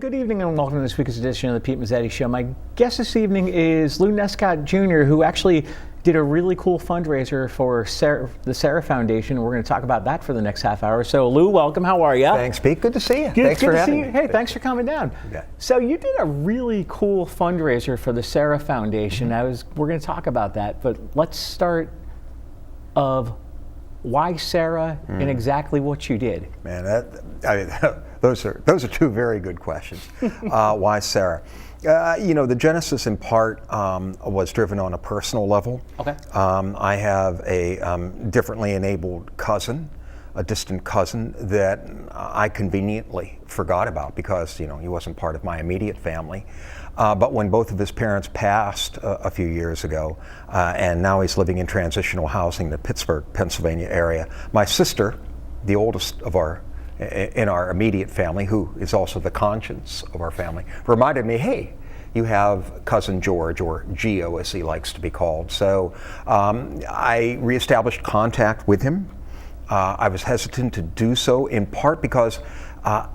good evening and welcome to this week's edition of the Pete Mezzetti Show. My guest this evening is Lou Nescott Jr., who actually did a really cool fundraiser for the Sarah Foundation. We're going to talk about that for the next half hour. So Lou, welcome. How are you? Thanks, Pete. Good to see you. Thanks for having me. Hey, thanks for coming down. So you did a really cool fundraiser for the Sarah Foundation. We're going to talk about that, but let's start of why Sarah and exactly what you did. Man, those are two very good questions. Why Sarah? The genesis in part was driven on a personal level. Okay. I have a differently enabled cousin, a distant cousin that I conveniently forgot about because he wasn't part of my immediate family. But when both of his parents passed a few years ago, and now he's living in transitional housing in the Pittsburgh, Pennsylvania area, my sister, the oldest of in our immediate family, who is also the conscience of our family, reminded me, hey, you have cousin George, or Gio as he likes to be called. So I reestablished contact with him. I was hesitant to do so in part because I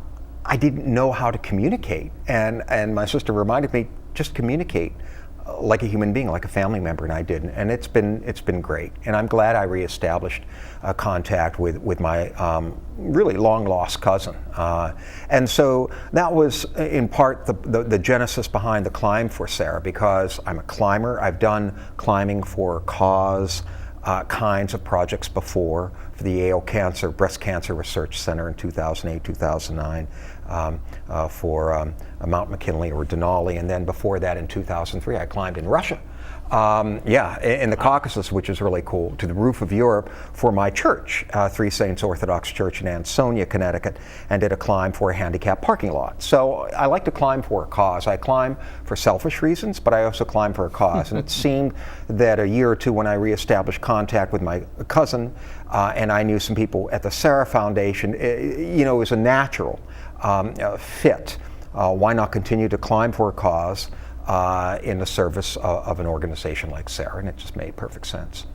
didn't know how to communicate, and my sister reminded me, just communicate like a human being, like a family member, and I did, and it's been great. And I'm glad I reestablished contact with my really long lost cousin, and so that was in part the genesis behind the Climb for Sarah, because I'm a climber. I've done climbing for cause kinds of projects before, for the Yale Breast Cancer Research Center in 2008, 2009, for Mount McKinley or Denali, and then before that in 2003 I climbed in Russia, in the Caucasus, which is really cool, to the roof of Europe for my church, Three Saints Orthodox Church in Ansonia, Connecticut, and did a climb for a handicapped parking lot. So I like to climb for a cause. I climb for selfish reasons, but I also climb for a cause. And it seemed that a year or two when I reestablished contact with my cousin, and I knew some people at the Sarah Foundation, it was a natural fit. Why not continue to climb for a cause in the service of an organization like Sarah? And it just made perfect sense.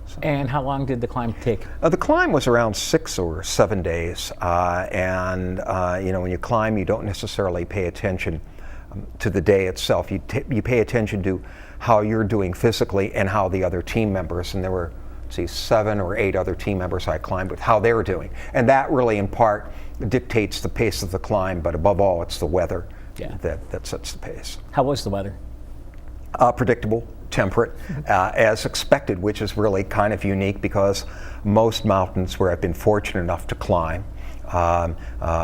So. And how long did the climb take? The climb was around 6 or 7 days. When you climb, you don't necessarily pay attention to the day itself. You pay attention to how you're doing physically and how the other team members, and there were 7 or 8 other team members I climbed with, how they were doing. And that really in part dictates the pace of the climb, but above all, it's the weather that sets the pace. How was the weather? Predictable, temperate, as expected, which is really kind of unique because most mountains where I've been fortunate enough to climb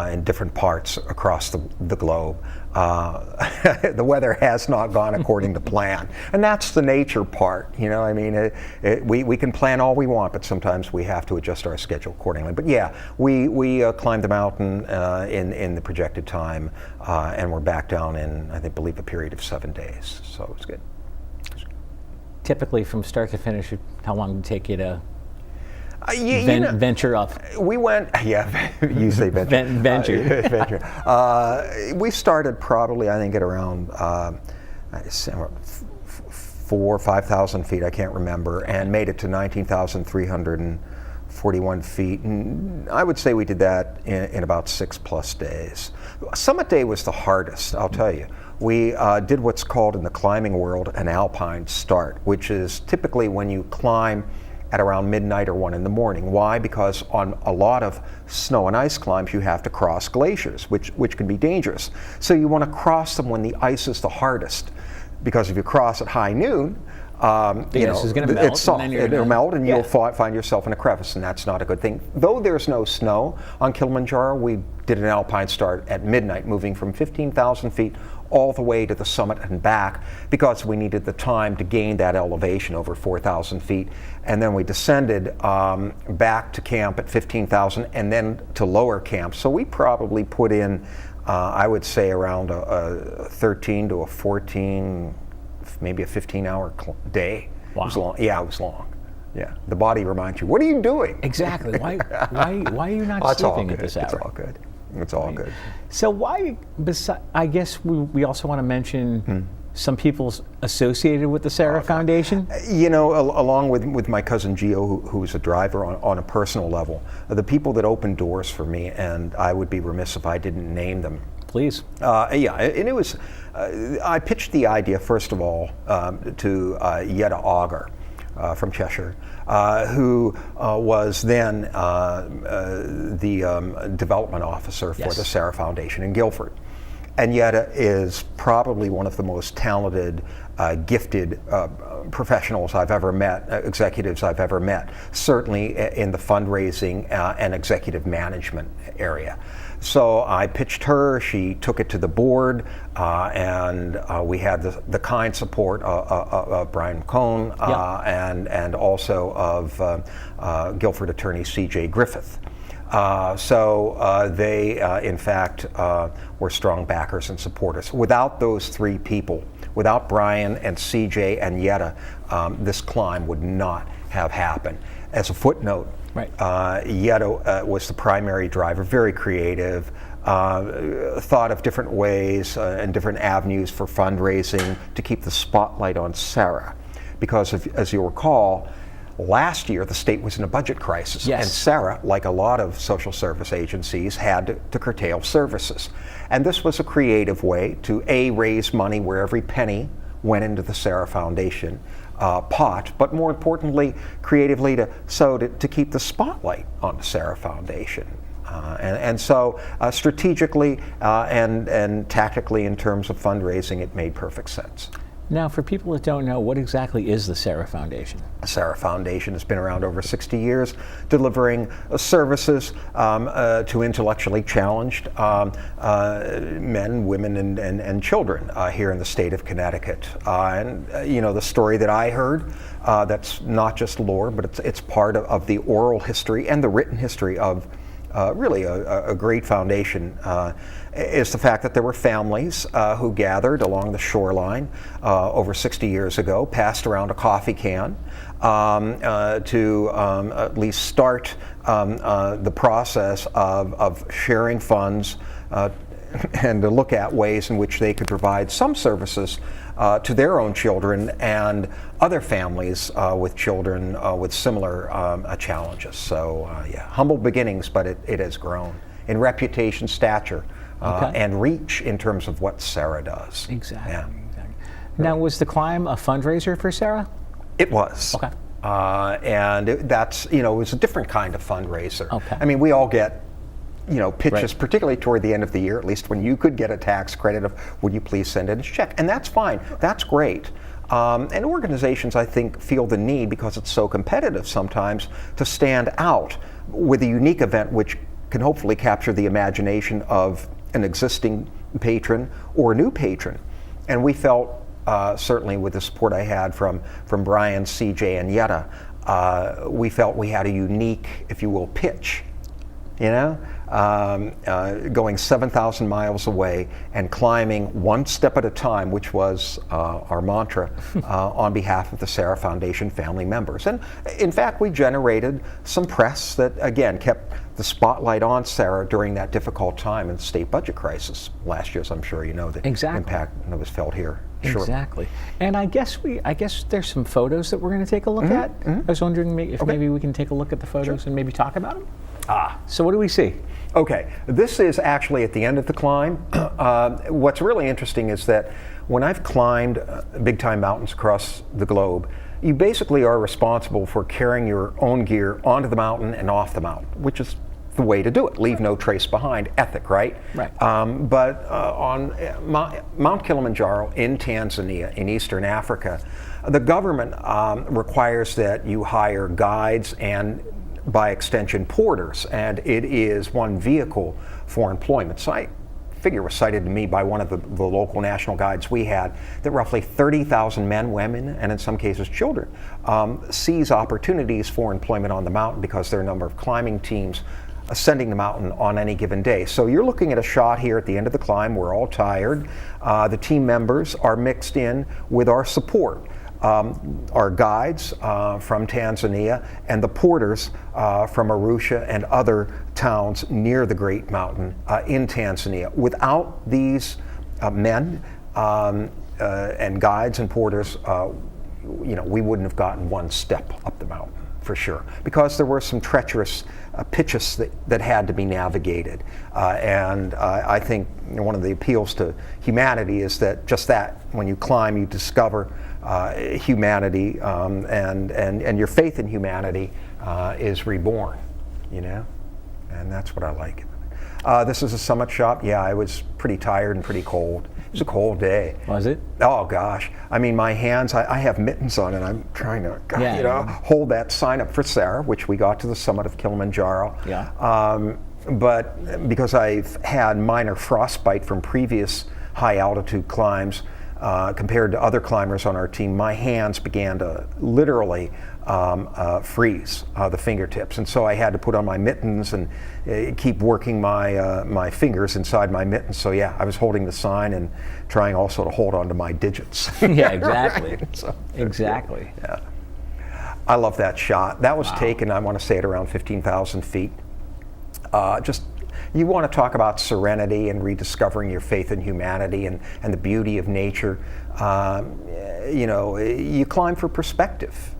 in different parts across the globe, the weather has not gone according to plan, and that's the nature part. We can plan all we want, but sometimes we have to adjust our schedule accordingly. But yeah, we climbed the mountain in the projected time, and we're back down in, I believe, a period of 7 days. So it was good. Typically, from start to finish, how long did it take you to venture up? We went, you say venture. Venture. Venture. We started probably, I think, at around 4,000 or 5,000 feet, I can't remember, and made it to 19,341 feet. And I would say we did that in about 6+ days. Summit day was the hardest, I'll tell you. We did what's called in the climbing world an alpine start, which is typically when you climb at around midnight or 1 in the morning. Why? Because on a lot of snow and ice climbs you have to cross glaciers, which can be dangerous. So you want to cross them when the ice is the hardest, because if you cross at high noon, the ice is going to melt. It's soft. It'll melt, and you'll find yourself in a crevice, and that's not a good thing. Though there's no snow on Kilimanjaro, we did an alpine start at midnight, moving from 15,000 feet all the way to the summit and back, because we needed the time to gain that elevation over 4,000 feet. And then we descended back to camp at 15,000 and then to lower camp. So we probably put in, I would say, around a 13 to a 14, maybe a 15-hour day. Wow. It was long. Yeah, it was long. Yeah, the body reminds you, what are you doing? Exactly. Why are you not sleeping at this hour? It's all good. It's all good. So why, I guess we also want to mention some people associated with the Sarah Foundation. Along with my cousin Gio, who's a driver on a personal level, the people that opened doors for me, and I would be remiss if I didn't name them, please. Yeah, and it was, I pitched the idea, first of all, to Yetta Auger from Cheshire, who was then the development officer for the Sarah Foundation in Guilford. And Yetta is probably one of the most talented, gifted professionals I've ever met, executives I've ever met, certainly in the fundraising and executive management area. So I pitched her, she took it to the board, and we had the kind support of Brian Cohn and also of Guilford attorney C.J. Griffith. So they, in fact, were strong backers and supporters. Without those three people, without Brian and CJ and Yetta, this climb would not have happened. As a footnote, Yetta was the primary driver, very creative, thought of different ways and different avenues for fundraising to keep the spotlight on Sarah. Because, as you'll recall, last year, the state was in a budget crisis, and Sarah, like a lot of social service agencies, had to curtail services. And this was a creative way to, A, raise money where every penny went into the Sarah Foundation pot, but more importantly, creatively to keep the spotlight on the Sarah Foundation. And so strategically and tactically in terms of fundraising, it made perfect sense. Now, for people that don't know, what exactly is the Sarah Foundation? The Sarah Foundation has been around over 60 years, delivering services to intellectually challenged men, women, and children here in the state of Connecticut. And you know, the story that I heard, that's not just lore, but it's part of the oral history and the written history of really a great foundation, is the fact that there were families who gathered along the shoreline over 60 years ago, passed around a coffee can to at least start the process of sharing funds and to look at ways in which they could provide some services to their own children and other families with children with similar challenges. So yeah, humble beginnings, but it has grown in reputation, stature, and reach in terms of what Sarah does. Exactly. Yeah. Now, was the climb a fundraiser for Sarah? It was. Okay. And that's, you know, it was a different kind of fundraiser. Okay. I mean, we all get, you know, pitches, particularly toward the end of the year, at least when you could get a tax credit of, would you please send in a check? And that's fine, that's great. And organizations, I think, feel the need, because it's so competitive sometimes, to stand out with a unique event which can hopefully capture the imagination of an existing patron or a new patron. And we felt, certainly with the support I had from Brian, CJ, and Yetta, we felt we had a unique, if you will, pitch. You know, going 7,000 miles away and climbing one step at a time, which was our mantra on behalf of the Sarah Foundation family members. And in fact, we generated some press that, again, kept the spotlight on Sarah during that difficult time in the state budget crisis last year, as I'm sure you know, the impact that was felt here. Sure. Exactly. And I guess there's some photos that we're going to take a look at. I was wondering if maybe we can take a look at the photos and maybe talk about them. So what do we see? Okay, this is actually at the end of the climb. What's really interesting is that when I've climbed big time mountains across the globe, you basically are responsible for carrying your own gear onto the mountain and off the mountain, which is the way to do it. Leave no trace behind, ethic, right? Right. But on Mount Kilimanjaro in Tanzania, in Eastern Africa, the government requires that you hire guides and, by extension, porters, and it is one vehicle for employment. So I figure was cited to me by one of the local national guides we had that roughly 30,000 men, women, and in some cases children seize opportunities for employment on the mountain because there are a number of climbing teams ascending the mountain on any given day. So you're looking at a shot here at the end of the climb. We're all tired. The team members are mixed in with our support. Our guides from Tanzania and the porters from Arusha and other towns near the Great Mountain in Tanzania. Without these men and guides and porters, you know, we wouldn't have gotten one step up the mountain. for sure, because there were some treacherous pitches that had to be navigated. And I think one of the appeals to humanity is that when you climb, you discover humanity, and your faith in humanity is reborn, and that's what I like. This is a summit shot. Yeah, I was pretty tired and pretty cold. It was a cold day. Was it? Oh gosh. I mean, my hands, I have mittens on and I'm trying to, hold that sign up for Sarah, which we got to the summit of Kilimanjaro. Yeah. But because I've had minor frostbite from previous high altitude climbs, compared to other climbers on our team, my hands began to literally freeze, the fingertips, and so I had to put on my mittens and keep working my fingers inside my mittens. So yeah, I was holding the sign and trying also to hold on to my digits. Yeah, exactly. Right? So, exactly. Yeah, I love that shot. That was taken, I want to say, at around 15,000 feet. You want to talk about serenity and rediscovering your faith in humanity and the beauty of nature. You climb for perspective.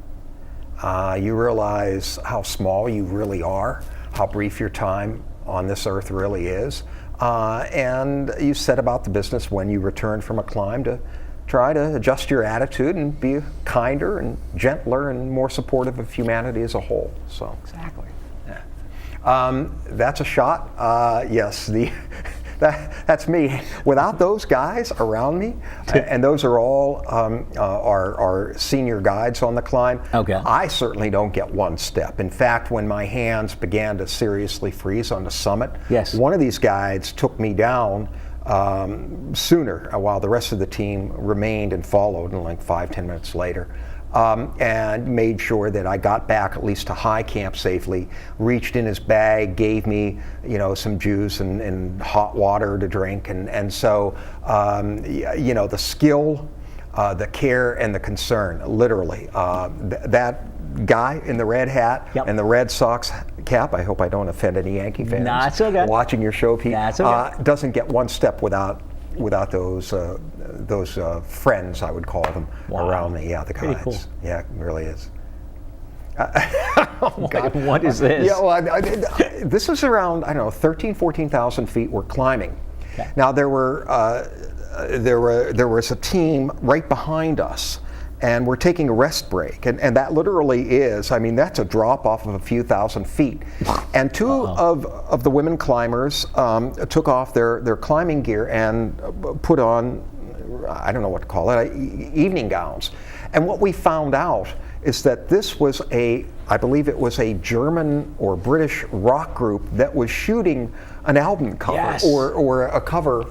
You realize how small you really are, how brief your time on this earth really is, and you set about the business when you return from a climb to try to adjust your attitude and be kinder and gentler and more supportive of humanity as a whole. So Exactly. that's a shot. Yes, that's me. Without those guys around me, and those are all our senior guides on the climb, Okay. I certainly don't get one step. In fact, when my hands began to seriously freeze on the summit, Yes. one of these guides took me down sooner, while the rest of the team remained and followed, and like 5-10 minutes later. And made sure that I got back at least to high camp safely, reached in his bag, gave me, some juice and hot water to drink. And so, the skill, the care, and the concern, literally. That guy in the red hat Yep. and the Red Sox cap, I hope I don't offend any Yankee fans. Nah, it's okay. Watching your show, Pete, Nah, it's okay. doesn't get one step without those friends, I would call them, Wow. around me. Yeah, the guides. Pretty cool. Yeah, it really is. What is this? Yeah, well, this is around, 13, 14,000 feet we're climbing. Okay. Now there was a team right behind us, and we're taking a rest break, and that literally is, that's a drop off of a few thousand feet. And two of the women climbers took off their climbing gear and put on, I don't know what to call it, evening gowns. And what we found out is that this was I believe it was a German or British rock group that was shooting an album cover. Yes. or a cover,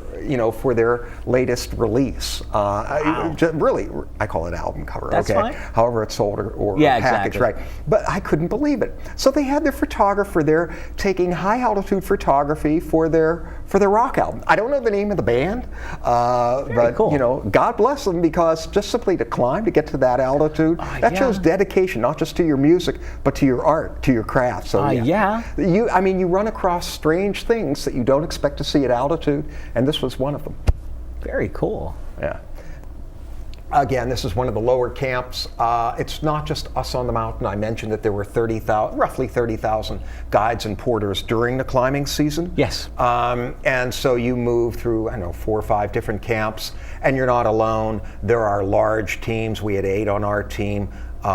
for their latest release. Wow. Really, I call it album cover. That's okay? fine. However it's sold or Yeah, packaged, exactly. right? But I couldn't believe it. So they had their photographer there taking high altitude photography for their rock album. I don't know the name of the band, but cool. God bless them, because just simply to climb to get to that altitude, that shows dedication, not just to your music, but to your art, to your craft. So you run across strange things that you don't expect to see at altitude, and this was one of them. Very cool. Yeah. Again, this is one of the lower camps. It's not just us on the mountain. I mentioned that there were roughly 30,000 guides and porters during the climbing season. Yes. And so you move through, 4 or 5 different camps, and you're not alone. There are large teams. We had 8 on our team,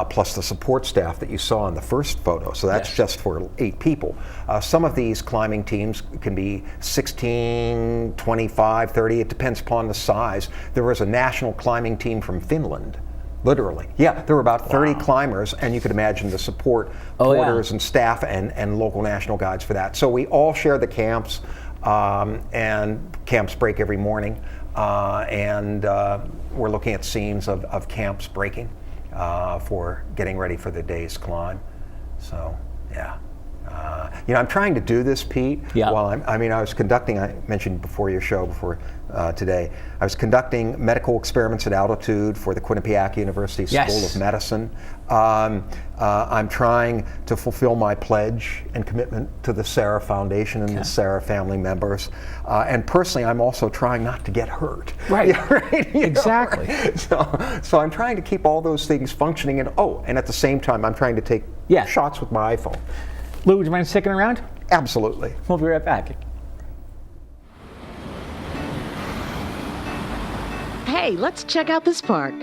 plus the support staff that you saw in the first photo. So that's just for 8 people. Some of these climbing teams can be 16, 25, 30. It depends upon the size. There was a national climbing team from Finland. Literally. Yeah, there were about 30 climbers, and you could imagine the support, porters and staff and local national guides for that. So we all share the camps, and camps break every morning, and we're looking at scenes of camps breaking for getting ready for the day's climb. So, yeah. I'm trying to do this, Pete, while I was conducting, I mentioned before your show, today, I was conducting medical experiments at altitude for the Quinnipiac University School of Medicine. I'm trying to fulfill my pledge and commitment to the Sarah Foundation and the Sarah family members. And personally, I'm also trying not to get hurt. Right. Yeah, right? Exactly. So I'm trying to keep all those things functioning, and at the same time, I'm trying to take Yeah. shots with my iPhone. Lou, would you mind sticking around? Absolutely. We'll be right back. Hey, let's check out this park.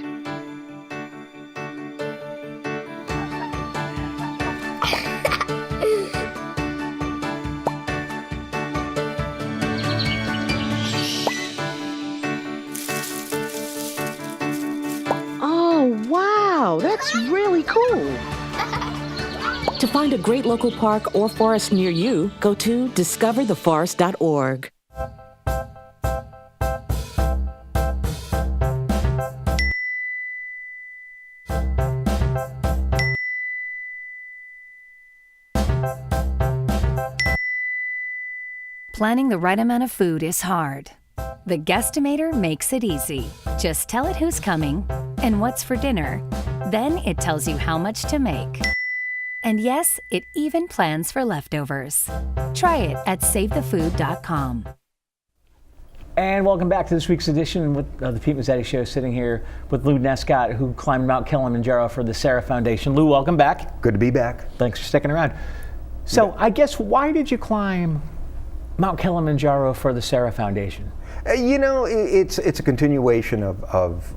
Oh, wow, that's really cool. To find a great local park or forest near you, go to discovertheforest.org. Planning the right amount of food is hard. The Guestimator makes it easy. Just tell it who's coming and what's for dinner. Then it tells you how much to make. And yes, it even plans for leftovers. Try it at savethefood.com. And welcome back to this week's edition with the Pete Mezzetti Show, sitting here with Lou Nescott, who climbed Mount Kilimanjaro for the Sarah Foundation. Lou, welcome back. Good to be back. Thanks for sticking around. So I guess, why did you climb Mount Kilimanjaro for the Sarah Foundation? You know, it's a continuation of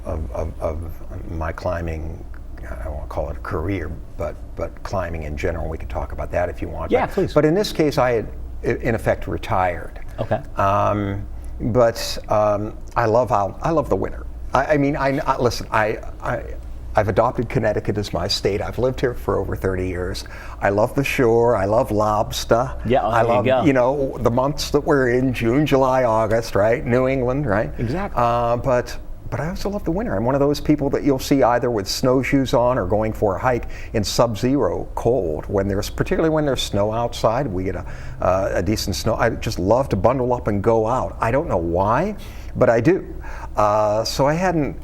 my climbing. I don't want to call it a career, but climbing in general. We can talk about that if you want. Yeah, please. But in this case, I had, in effect, retired. Okay. But I love the winter. Listen. I've adopted Connecticut as my state. I've lived here for over 30 years. I love the shore. I love lobster. Yeah, I love, the months that we're in, June, July, August, right? New England, right? Exactly. But I also love the winter. I'm one of those people that you'll see either with snowshoes on or going for a hike in sub-zero cold. Particularly when there's snow outside, we get a decent snow. I just love to bundle up and go out. I don't know why, but I do. So I hadn't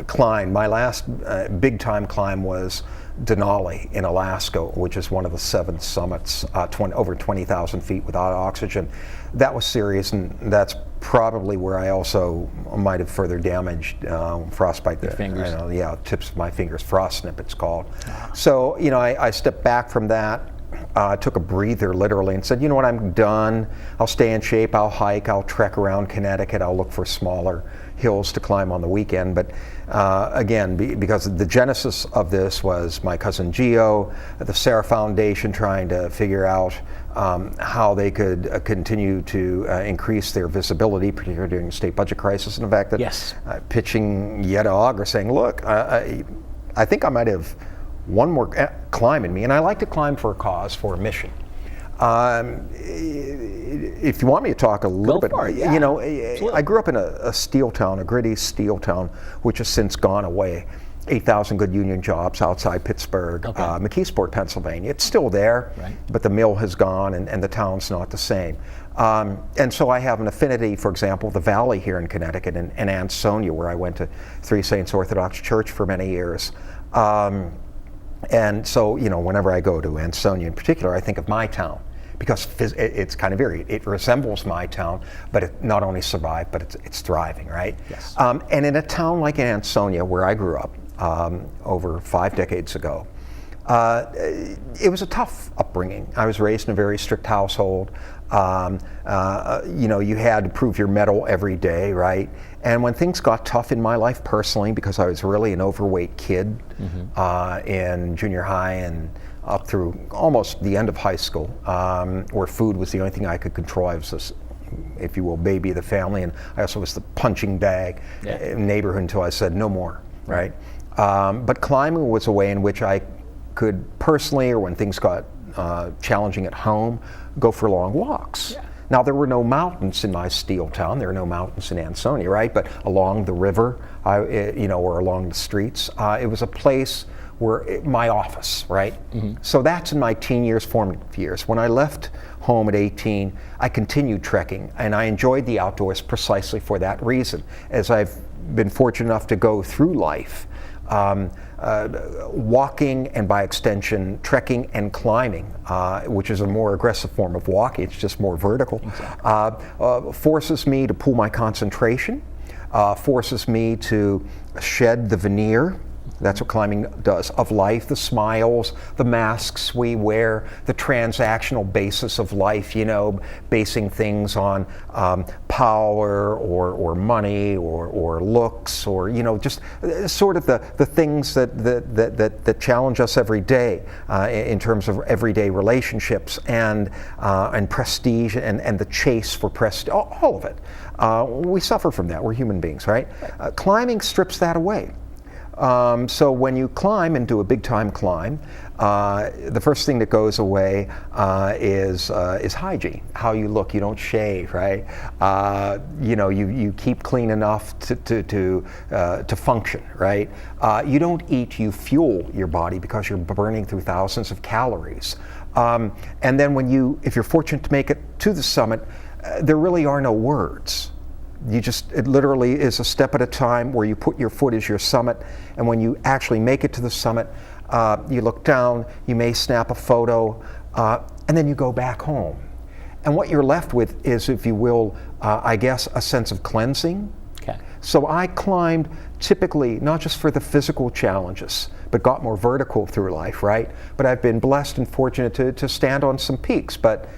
climbed. My last big time climb was Denali in Alaska, which is one of the 7 summits, over 20,000 feet without oxygen. That was serious, and that's probably where I also might have further damaged frostbite. Your fingers. Tips of my fingers, frost snip it's called. So, I stepped back from that, took a breather literally and said, you know what, I'm done. I'll stay in shape, I'll hike, I'll trek around Connecticut, I'll look for smaller hills to climb on the weekend. But again, because the genesis of this was my cousin Gio, the Sarah Foundation, trying to figure out how they could continue to increase their visibility, particularly during the state budget crisis, and the fact that Yes. Pitching yet a auger saying, look, I think I might have one more climb in me, and I like to climb for a cause, for a mission. If you want me to talk a little bit, Absolutely. I grew up in a steel town, a gritty steel town, which has since gone away. 8,000 good union jobs outside Pittsburgh, McKeesport, Pennsylvania. It's still there, right, but the mill has gone and the town's not the same. And so I have an affinity, for example, the valley here in Connecticut and Ansonia, where I went to Three Saints Orthodox Church for many years. And so, whenever I go to Ansonia in particular, I think of my town, because it's kind of varied. It resembles my town, but it not only survived, but it's thriving, right? Yes. And in a town like Ansonia, where I grew up over 5 decades ago, it was a tough upbringing. I was raised in a very strict household. You had to prove your mettle every day, right? And when things got tough in my life personally, because I was really an overweight kid in junior high and up through almost the end of high school, where food was the only thing I could control. I was this, if you will, baby of the family, and I also was the punching bag in neighborhood until I said no more, right? But climbing was a way in which I could personally, or when things got challenging at home, go for long walks. Yeah. Now, there were no mountains in my steel town. There are no mountains in Ansonia, right? But along the river, or along the streets, it was a place where my office, right? Mm-hmm. So that's in my teen years, formative years. When I left home at 18, I continued trekking, and I enjoyed the outdoors precisely for that reason. As I've been fortunate enough to go through life, walking, and by extension trekking and climbing, which is a more aggressive form of walking, it's just more vertical, forces me to pull my concentration, forces me to shed the veneer That's what climbing does. Of life, the smiles, the masks we wear, the transactional basis of life, basing things on power or money or looks or, just sort of the things that challenge us every day in terms of everyday relationships and prestige and the chase for prestige, all of it. We suffer from that. We're human beings, right? Climbing strips that away. So when you climb and do a big time climb, the first thing that goes away is hygiene, how you look. You don't shave, right? You keep clean enough to function, right? You don't eat, you fuel your body because you're burning through thousands of calories. And then if you're fortunate to make it to the summit, there really are no words. It literally is a step at a time where you put your foot as your summit, and when you actually make it to the summit, you look down, you may snap a photo, and then you go back home. And what you're left with is, if you will, I guess, a sense of cleansing. Okay. So I climbed typically not just for the physical challenges, but got more vertical through life, right? But I've been blessed and fortunate to stand on some peaks, but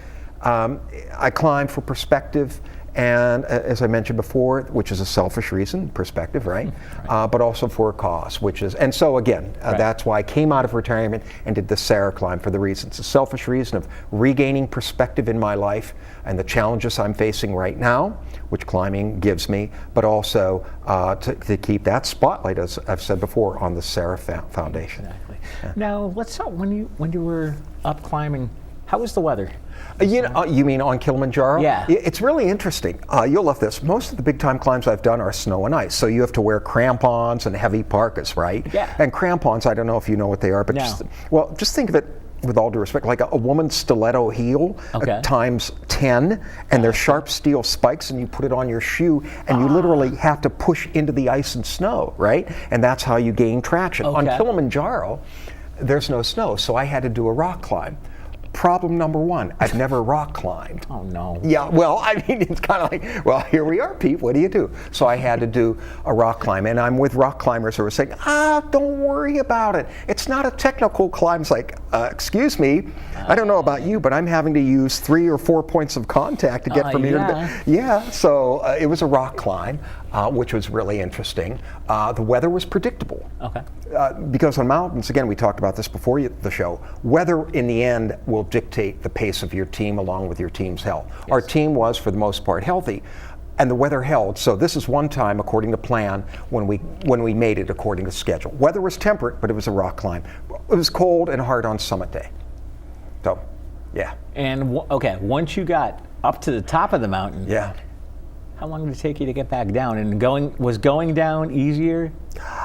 I climbed for perspective. And as I mentioned before, which is a selfish reason, perspective, right? But also for a cause, and so again, that's why I came out of retirement and did the Sarah climb for the reasons. A selfish reason of regaining perspective in my life and the challenges I'm facing right now, which climbing gives me, but also to keep that spotlight, as I've said before, on the Sarah Foundation. Exactly. Yeah. Now, let's talk, when you were up climbing, how was the weather? You mean on Kilimanjaro? Yeah. It's really interesting. You'll love this. Most of the big time climbs I've done are snow and ice, so you have to wear crampons and heavy parkas, right? Yeah. And crampons, I don't know if you know what they are, but just think of it with all due respect, like a woman's stiletto heel times 10, and they're sharp steel spikes, and you put it on your shoe, and you literally have to push into the ice and snow, right? And that's how you gain traction. On Kilimanjaro, there's no snow, so I had to do a rock climb. Problem number one, I've never rock climbed. Oh no. Yeah, well, I mean, it's kind of like, well, here we are, Pete, what do you do? So I had to do a rock climb, and I'm with rock climbers who are saying, don't worry about it. It's not a technical climb. It's like, excuse me, I don't know about you, but I'm having to use 3 or 4 points of contact to get from here to there. Yeah, so it was a rock climb, which was really interesting. The weather was predictable. Okay. Because on mountains, again, we talked about this before the show, weather in the end will dictate the pace of your team along with your team's health. Yes. Our team was, for the most part, healthy, and the weather held. So this is one time, according to plan, when we made it according to schedule. Weather was temperate, but it was a rock climb. It was cold and hard on summit day. So, yeah. And once you got up to the top of the mountain, how long did it take you to get back down? And was going down easier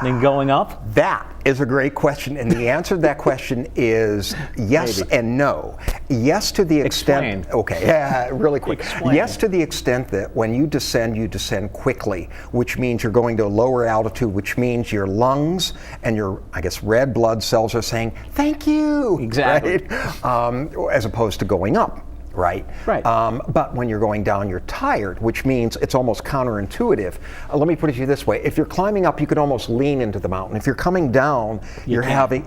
than going up? That is a great question, and the answer to that question is yes and no. Yes, to the extent. Explain. Okay, really quick. Explain. Yes, to the extent that when you descend quickly, which means you're going to a lower altitude, which means your lungs and your, I guess, red blood cells are saying thank you. Exactly. Right? As opposed to going up. Right. But when you're going down, you're tired, which means it's almost counterintuitive. Let me put it to you this way: if you're climbing up, you can almost lean into the mountain. If you're coming down, you're having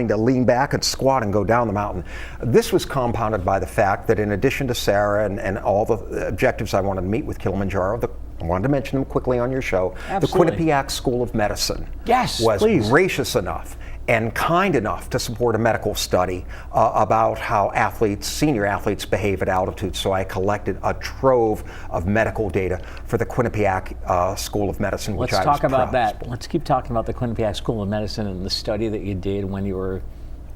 to lean back and squat and go down the mountain. This was compounded by the fact that, in addition to Sarah and all the objectives I wanted to meet with Kilimanjaro, I wanted to mention them quickly on your show. Absolutely. The Quinnipiac School of Medicine was gracious enough and kind enough to support a medical study about how senior athletes behave at altitude. So I collected a trove of medical data for the Quinnipiac School of Medicine, which I was proud. Let's talk about that. Let's keep talking about the Quinnipiac School of Medicine and the study that you did when you were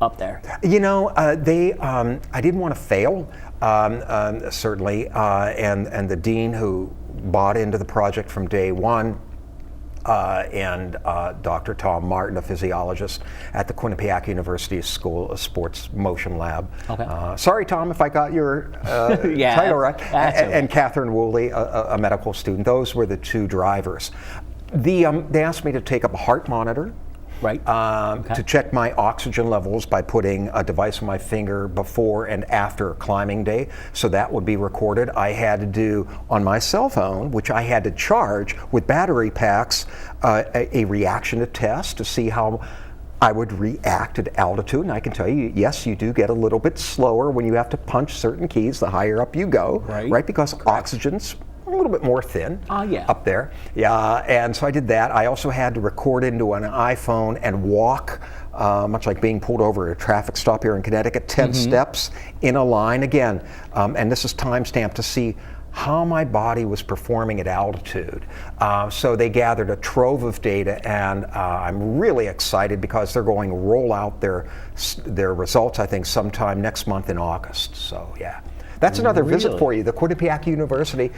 up there. I didn't want to fail, certainly, and the dean who bought into the project from day one, and Dr. Tom Martin, a physiologist at the Quinnipiac University School of Sports Motion Lab. Okay. Sorry, Tom, if I got your title right. And Catherine Woolley, a medical student. Those were the two drivers. They asked me to take up a heart monitor Right. To check my oxygen levels by putting a device on my finger before and after climbing day. So that would be recorded. I had to do on my cell phone, which I had to charge with battery packs, a reaction to test to see how I would react at altitude. And I can tell you, yes, you do get a little bit slower when you have to punch certain keys the higher up you go, right? Because oxygen's a little bit more thin up there. Yeah, and so I did that. I also had to record into an iPhone and walk, much like being pulled over at a traffic stop here in Connecticut, 10 steps in a line again. And this is timestamped to see how my body was performing at altitude. So they gathered a trove of data, and I'm really excited because they're going to roll out their results, I think, sometime next month in August. So yeah. That's another visit for you, the Quinnipiac University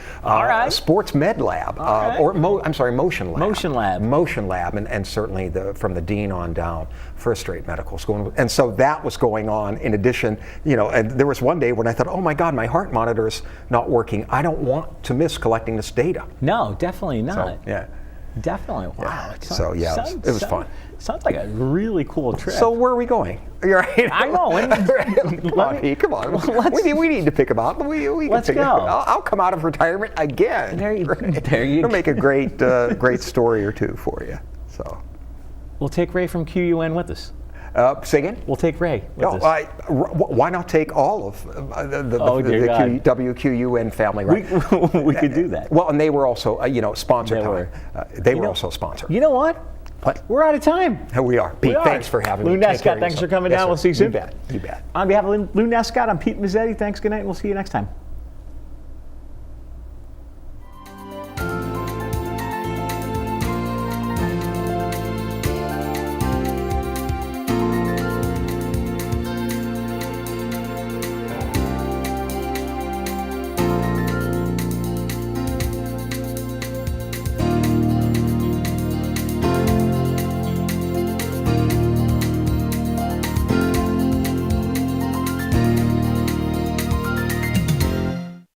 Sports Med Lab, Motion Lab. Motion Lab, and certainly from the dean on down, First Rate Medical School. And so that was going on in addition, and there was one day when I thought, oh my God, my heart monitor's not working. I don't want to miss collecting this data. No, definitely not. So, yeah. Definitely. Wow. Yeah. It was fun. Sounds like a really cool trip. So where are we going? You're right. I'm going. Come on. We need to pick them out. Let's go. I'll come out of retirement again. There you It'll make a great story or two for you. So we'll take Ray from QUN with us. Say again? We'll take Ray with us. Why not take all of the WQUN family? Right? We could do that. Well, and they were also, sponsored. They were also sponsored. You know what? We're out of time. We are. Pete, thanks for having me. Lou Nescott, thanks for coming down. We'll see you soon. You bet. On behalf of Lou Nescott, I'm Pete Mezzetti. Thanks, good night, and we'll see you next time.